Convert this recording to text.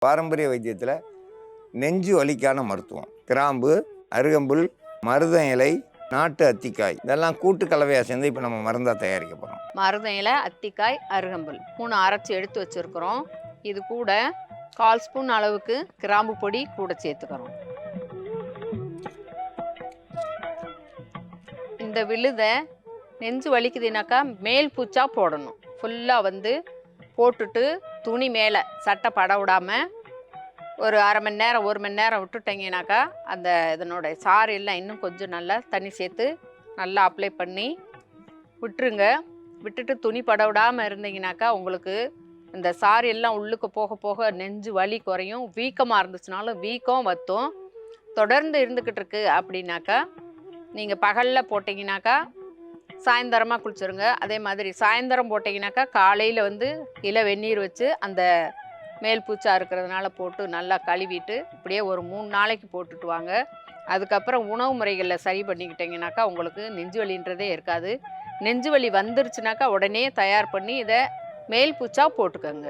பாரம்பரிய வைத்தியத்தில் நெஞ்சு வலிக்கான மருத்துவம் கிராம்பு, அருகம்புல், மருதம் இலை, நாட்டு அத்திக்காய் இதெல்லாம் கூட்டு கலவையாக சேர்ந்து இப்போ நம்ம மருந்தாக தயாரிக்க போகிறோம். மருதம் இலை, அத்திக்காய், அருகம்புல் 3 அரைச்சி எடுத்து வச்சுருக்குறோம். இது கூட 1/4 ஸ்பூன் அளவுக்கு கிராம்பு பொடி கூட சேர்த்துக்கிறோம். இந்த விழுதை நெஞ்சு வலிக்குதுனாக்கா மேல் பூச்சா போடணும். ஃபுல்லாக போட்டுட்டு துணி மேலே சட்டை பட விடாமல் ஒரு 1/2 மணி நேரம் 1 மணி நேரம் விட்டுட்டிங்கனாக்கா அந்த இதனோட சாறு எல்லாம் இன்னும் கொஞ்சம் நல்லா தண்ணி சேர்த்து நல்லா அப்ளை பண்ணி விட்டுருங்க. விட்டுட்டு துணி பட விடாமல் இருந்தீங்கனாக்கா உங்களுக்கு இந்த சாறு எல்லாம் உள்ளுக்கு போக போக நெஞ்சு வலி குறையும். வீக்கமாக இருந்துச்சுனாலும் வீக்கம் வற்றும். தொடர்ந்து இருந்துக்கிட்டு இருக்கு அப்படின்னாக்கா நீங்கள் பகலில் போட்டிங்கனாக்கா சாயந்தரமாக குளிச்சுருங்க. அதே மாதிரி சாயந்தரம் போட்டிங்கனாக்கா காலையில் இலை வெந்நீர் வச்சு அந்த மேல் பூச்சா இருக்கிறதுனால போட்டு நல்லா கழுவிட்டு இப்படியே ஒரு 3 நாளைக்கு போட்டுட்டு வாங்க. அதுக்கப்புறம் உணவு முறைகளில் சரி பண்ணிக்கிட்டிங்கனாக்கா உங்களுக்கு நெஞ்சு வலின்றதே இருக்காது. நெஞ்சு வலி வந்துருச்சுனாக்கா உடனே தயார் பண்ணி இதை மேல் பூச்சா போட்டுக்கோங்க.